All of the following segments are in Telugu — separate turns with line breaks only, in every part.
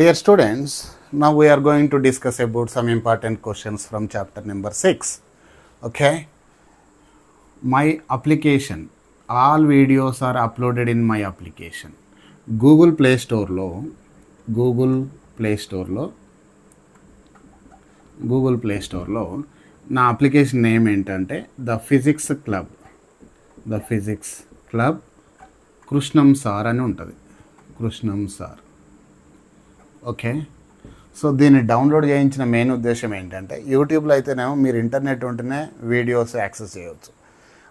Dear students, now we are going to discuss about some important questions from chapter number 6. Okay, my application, all videos are uploaded in my application. Google Play Store lo నా అప్లికేషన్ నేమ్ ఏంటంటే the physics club Krishnam sir అని ఉంటుంది. కృష్ణం సార్. ఓకే, సో దీన్ని డౌన్లోడ్ చేయించిన మెయిన్ ఉద్దేశం ఏంటంటే యూట్యూబ్లో అయితేనేమో మీరు ఇంటర్నెట్ ఉంటేనే వీడియోస్ యాక్సెస్ చేయవచ్చు.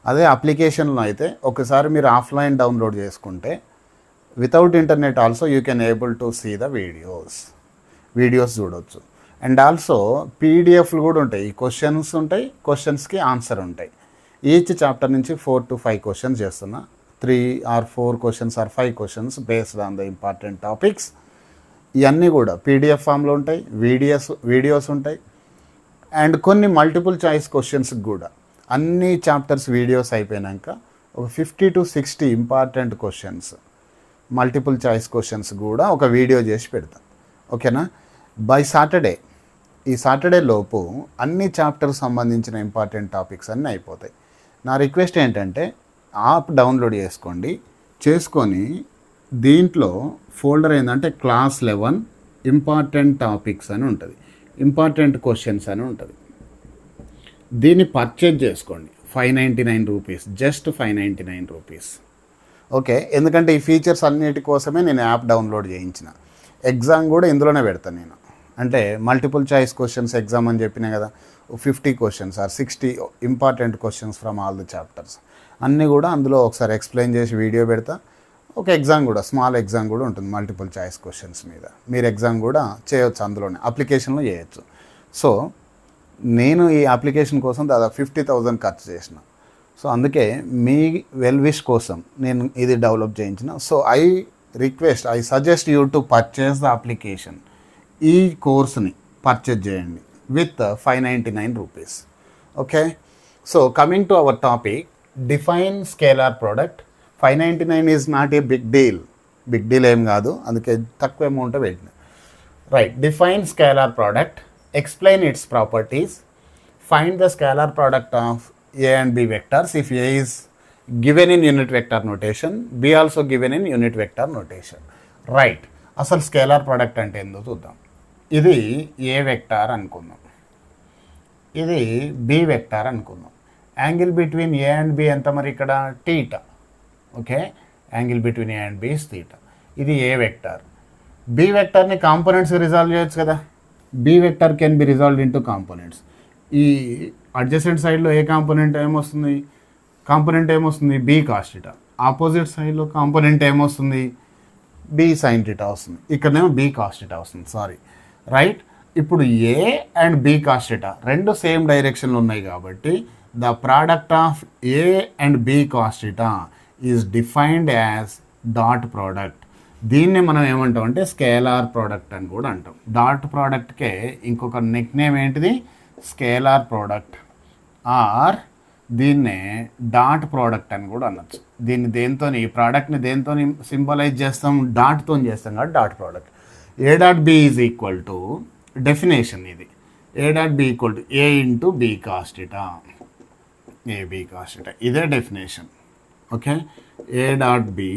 అదే అప్లికేషన్లో అయితే ఒకసారి మీరు ఆఫ్లైన్ డౌన్లోడ్ చేసుకుంటే without internet also you can able to see the videos చూడవచ్చు. అండ్ ఆల్సో పీడిఎఫ్లు కూడా ఉంటాయి. ఈ క్వశ్చన్స్ ఉంటాయి, క్వశ్చన్స్కి ఆన్సర్ ఉంటాయి. ఈచ్ చాప్టర్ నుంచి 4 to 5 క్వశ్చన్స్ చేస్తున్నా. 3 or 4 questions or 5 questions based on the important topics. ఇవన్నీ కూడా పీడిఎఫ్ ఫామ్లో ఉంటాయి, వీడియోస్ ఉంటాయి. అండ్ కొన్ని మల్టిపుల్ చాయిస్ క్వశ్చన్స్కి కూడా అన్ని చాప్టర్స్ వీడియోస్ అయిపోయాక ఒక 50 to 60 important questions, multiple choice questions కూడా ఒక వీడియో చేసి పెడతాం. ఓకేనా? బై ఈ సాటర్డే లోపు అన్ని చాప్టర్స్ సంబంధించిన ఇంపార్టెంట్ టాపిక్స్ అన్నీ అయిపోతాయి. నా రిక్వెస్ట్ ఏంటంటే యాప్ డౌన్లోడ్ చేసుకొని దీంట్లో ఫోల్డర్ ఏంటంటే క్లాస్ 11 ఇంపార్టెంట్ టాపిక్స్ అని ఉంటుంది, ఇంపార్టెంట్ క్వశ్చన్స్ అని ఉంటుంది. దీన్ని పర్చేజ్ చేసుకోండి. 599 రూపీస్, జస్ట్ 599 రూపీస్. ఓకే, ఎందుకంటే ఈ ఫీచర్స్ అన్నిటి కోసమే నేను యాప్ డౌన్లోడ్ చేయించిన. ఎగ్జామ్ కూడా ఇందులోనే పెడతాను నేను. అంటే మల్టిపుల్ చాయిస్ క్వశ్చన్స్ ఎగ్జామ్ అని చెప్పినా కదా, 50 questions or 60 important questions from all the chapters అన్నీ కూడా అందులో ఒకసారి ఎక్స్ప్లెయిన్ చేసి వీడియో పెడతా. ఒక ఎగ్జామ్ కూడా, స్మాల్ ఎగ్జామ్ కూడా ఉంటుంది మల్టిపుల్ చాయిస్ క్వశ్చన్స్ మీద. మీరు ఎగ్జామ్ కూడా చేయొచ్చు, అందులోనే అప్లికేషన్లో చేయొచ్చు. సో నేను ఈ అప్లికేషన్ కోసం దాదాపు 50,000 ఖర్చు చేసిన. సో అందుకే మీ వెల్ విష్ కోసం నేను ఇది డెవలప్ చేయించిన. So I suggest you to purchase the application. ఈ కోర్స్ని పర్చేజ్ చేయండి with 599 rupees. Okay, so coming to our topic, define scalar product. 599 is not a big deal ఏం కాదు, అందుకే తక్కువ అమౌంట్ పెట్టిన. Right, define scalar product, explain its properties, find the scalar product of A and B vectors if A is given in unit vector notation, B also given in unit vector notation. Right, అసలు స్కేలార్ ప్రోడక్ట్ అంటే ఏందో చూద్దాం. ఇది ఏ వెక్టార్ అనుకుందాం, ఇది బి వెక్టార్ అనుకుందాం. Angle between A and B ఎంత మరి ఇక్కడ? Theta. Okay, angle between A and B is theta. ఇది ఏ వెక్టార్. బి వెక్టార్ని కాంపోనెంట్స్ రిజాల్వ్ చేయొచ్చు కదా. B vector can be resolved into components. ఈ అడ్జసెంట్ సైడ్లో ఏ కాంపోనెంట్ ఏమొస్తుంది? B cos theta. ఆపోజిట్ సైడ్లో కాంపోనెంట్ ఏమొస్తుంది? బి సైన్ థీటా వస్తుంది. ఇక్కడనేమో బి కాస్ థీటా వస్తుంది. Sorry, right. ఇప్పుడు A and B cos theta రెండు సేమ్ డైరెక్షన్లో ఉన్నాయి కాబట్టి the product of A and B cos theta is defined as dot product. దీన్ని మనం ఏమంటాం అంటే స్కేలార్ ప్రోడక్ట్ అని కూడా అంటాం. డాట్ ప్రోడక్ట్కే ఇంకొక నెక్ నేమ్ ఏంటిది? స్కేలార్ ప్రోడక్ట్, ఆర్ దీన్నే డాట్ ప్రోడక్ట్ అని కూడా అనొచ్చు. దీన్ని ఈ ప్రోడక్ట్ని దేంతో సింబలైజ్ చేస్తాం? డాట్తో చేస్తాం కాబట్టి dot product. A dot B is equal to, definition ఇది, A dot B equal to A into B cos theta, AB cos theta. ఇదే definition. Okay, A dot B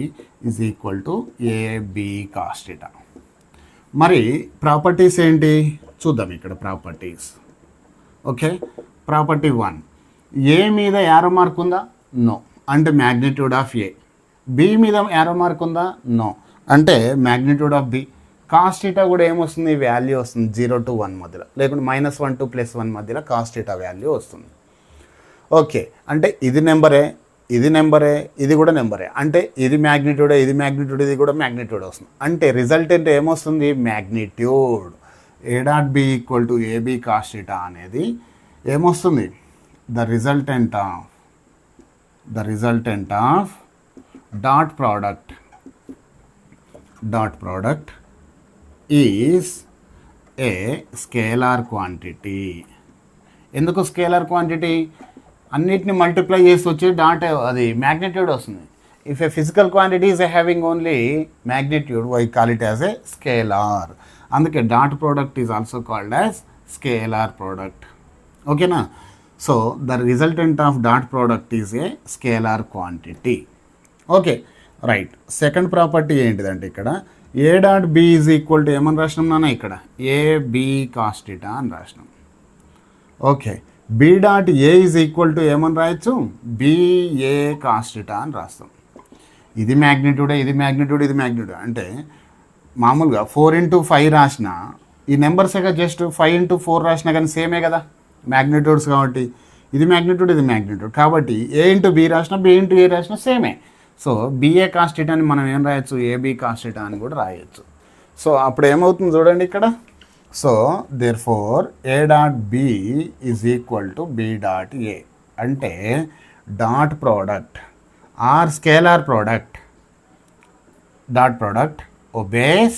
is equal to AB cos theta. మరి ప్రాపర్టీస్ ఏంటి చూద్దాం ఇక్కడ. Properties, okay. ప్రాపర్టీ 1, ఏ మీద యారో మార్క్ ఉందా? నో, అంటే మ్యాగ్నిట్యూడ్ ఆఫ్ ఏ. బి మీద యారో మార్క్ ఉందా? నో, అంటే magnitude of B. Cos theta కూడా ఏమొస్తుంది? వాల్యూ వస్తుంది 0 to 1 మధ్యలో, లేకుంటే -1 to +1 మధ్యలో కాస్ థీటా వాల్యూ వస్తుంది. ఓకే, అంటే ఇది నెంబరే, ఇది కూడా నెంబరే, అంటే ఇది మ్యాగ్నిట్యూడ్, ఇది కూడా మ్యాగ్నిట్యూడ్ వస్తుంది. అంటే రిజల్టెంట్ ఏమొస్తుంది? Magnitude. A dot B equal to AB cos theta అనేది ఏమొస్తుంది? The resultant of dot product is a scalar quantity. ఎందుకు స్కేలార్ క్వాంటిటీ? అన్నిటిని మల్టిప్లై చేసి వచ్చి డాట్ అది మ్యాగ్నిట్యూడ్ వస్తుంది. If a physical quantity is having only magnitude, we call it as a scalar. అందుకే dot product is also called as scalar product. ఓకేనా? So the resultant of dot product is a scalar quantity. Okay, right. Second property ఏంటిదంటే ఇక్కడ A dot B is equal to ఏమని రాసినాం నాన్న? ఇక్కడ ఏబి కాస్ థీటా అని రాసినాం. Okay, B dot A is equal to ఏమని రాయొచ్చు? బిఏ కాస్ థీటా అని రాస్తాం. ఇది మ్యాగ్నిట్యూడే, ఇది మ్యాగ్నిట్యూడ్, ఇది మ్యాగ్నిట్యూడ్. అంటే మామూలుగా 4x5 రాసిన ఈ నెంబర్సేగా జస్ట్ 5x4 రాసినా కానీ సేమే కదా మ్యాగ్నిట్యూడ్స్. కాబట్టి ఇది మ్యాగ్నిట్యూడ్, ఇది మ్యాగ్నిట్యూడ్. కాబట్టి ఏ ఇంటూ బి రాసినా, బి ఇంటూ ఏ రాసినా సేమే. సో బిఏ కాస్ థీటా అని మనం ఏం రాయొచ్చు? ఏబి కాస్ థీటా అని కూడా రాయొచ్చు. సో అప్పుడు ఏమవుతుంది చూడండి ఇక్కడ. So therefore A dot B is equal to B dot A. అంటే dot product or scalar product, dot product obeys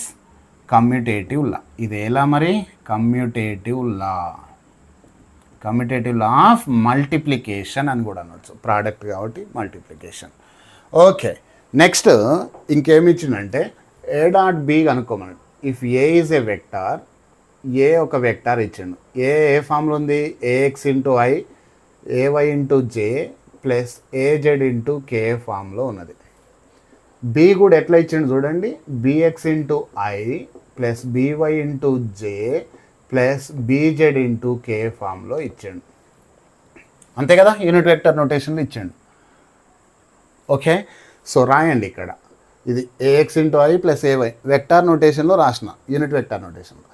commutative law. ఇది ఎలా మరి? Commutative law, commutative law of multiplication అని కూడా అనొచ్చు. ప్రోడక్ట్ కాబట్టి మల్టిప్లికేషన్. ఓకే, నెక్స్ట్ ఇంకేమి ఇచ్చిందంటే ఏ డాట్ బి కనుక్కోమని. If A is a vector, A ఒక వెక్టార్ ఇచ్చిండు. ఏ ఫామ్లో ఉంది? AX into I, AY into J plus AZ into K ఫామ్లో ఉన్నది. బి కూడా ఎట్లా ఇచ్చిండు చూడండి. BX into I plus BY into J plus BZ into K ఫామ్లో ఇచ్చిండు. అంతే కదా, యూనిట్ వెక్టర్ నోటేషన్లో ఇచ్చిండు. ఓకే, సో రాయండి ఇక్కడ. ఇది AX into I plus AY vector నోటేషన్లో రాసిన, యూనిట్ వెక్టార్ నోటేషన్లో.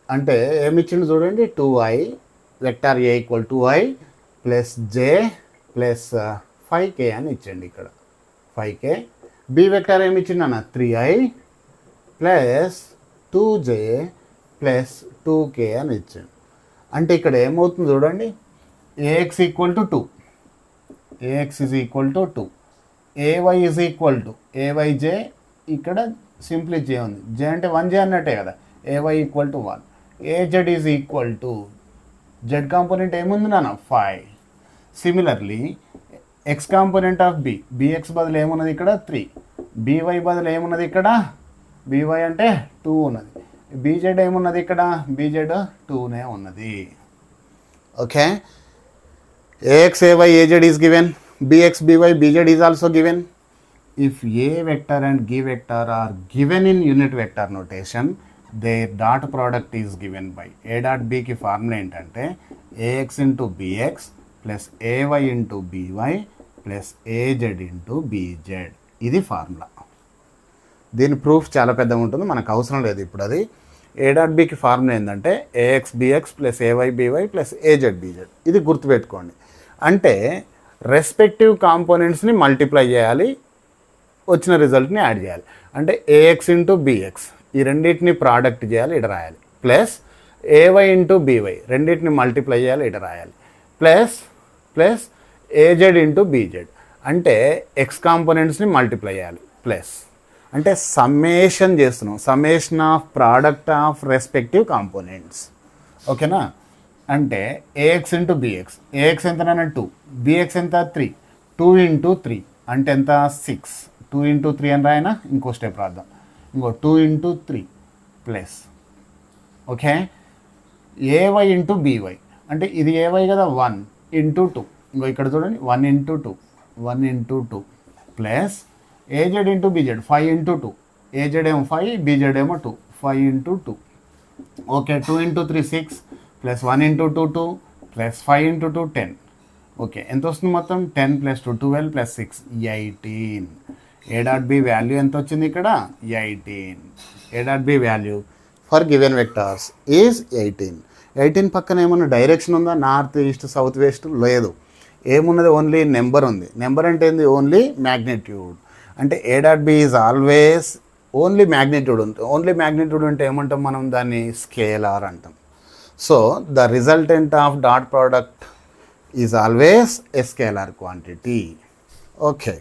అంటే ఏమి ఇచ్చిండు చూడండి. 2i vector A equal 2i plus J plus 5k అని ఇచ్చండి ఇక్కడ 5k. బి వెక్టార్ ఏమి ఇచ్చిండు అన్న? 3i plus 2j plus 2k అని ఇచ్చాడు. అంటే ఇక్కడ ఏమవుతుంది చూడండి. AX equal to 2, AX is equal to 2, AY is equal to ఏవైj. ఇక్కడ సింప్లీ జే ఉంది. జే అంటే 1j అన్నట్టే కదా. AY equal to 1, AZ is equal to Z component ఏముంది నాన్న? 5. Similarly X component of B, BX బదులు ఏమున్నది ఇక్కడ? 3. బీవై బదులు ఏమున్నది ఇక్కడ? బీవై అంటే 2 ఉన్నది. బీజెడ్ ఏమున్నది ఇక్కడ? బీజెడ్ 2నే ఉన్నది. Okay, AX AY AZ is given, bx by bz is also given. If a vector and g vector are given in unit vector notation, their dot product is given by a dot b ki formula ఏంటంటే ax into bx plus ay into by plus az into bz. ఇది ఫార్ములా. దీని ప్రూఫ్ చాలా పెద్దగా ఉంటుంది, మనకు అవసరం లేదు ఇప్పుడు. అది ఏ డాట్ బికి ఫార్ములా ఏంటంటే AX BX plus AY BY plus AZ BZ. ఇది గుర్తుపెట్టుకోండి. అంటే రెస్పెక్టివ్ కాంపోనెంట్స్ని మల్టిప్లై చేయాలి, వచ్చిన రిజల్ట్ని యాడ్ చేయాలి. అంటే ఏఎక్స్ ఇంటూ బిఎక్స్ ఈ రెండింటిని ప్రోడక్ట్ చేయాలి, ఇట రాయాలి. ప్లస్ ఏవై ఇంటూ బీవై రెండింటిని మల్టిప్లై చేయాలి, ఇట రాయాలి. Plus plus AZ into BZ అంటే ఎక్స్ కాంపోనెంట్స్ని మల్టిప్లై చేయాలి. ప్లస్ అంటే సమ్మేషన్ చేస్తున్నాం, summation of product of respective components. ఓకేనా? అంటే ఏఎక్స్ ఇంటూ బిఎక్స్, ఏఎక్స్ ఎంతనైనా 2, బిఎక్స్ ఎంత 3, 2 ఇంటూ 3 అంటే ఎంత 6, 2 ఇంటూ 3 అని రాయనా. ఇంకో స్టెప్ రాద్దాం. ఇంకో 2 into 3 plus okay AY into BY అంటే ఇది ఏవై కదా 1 ఇంటూ 2. ఇంకో ఇక్కడ చూడండి 1 into 2, 1 into 2 plus AZ into b z 5 into 2, a z ఏమో 5, బీజెడ్ ఏమో 2, 5 into 2. Okay, 2 into 3 6 plus 1 into 2 2 plus 5 into 2 10. Okay, ఎంత వస్తుంది మొత్తం? 10 plus 2 12 plus 6 18. A dot b value ఎంత వచ్చింది ఇక్కడ? 18. A dot b value for given vectors is 18. 18 పక్కన ఏమన్నా డైరెక్షన్ ఉందా? నార్త్ ఈస్ట్ సౌత్ వెస్ట్ లేదు. ఏమున్నది? ఓన్లీ నెంబర్ ఉంది. నెంబర్ అంటే ఏంది? Only magnitude. అంటే a dot B is always only magnitude ఉంటుంది. ఓన్లీ మ్యాగ్నిట్యూడ్ అంటే ఏమంటాం మనం? దాన్ని స్కేలార్ అంటాం. So the resultant of dot product is always a scalar quantity. Okay.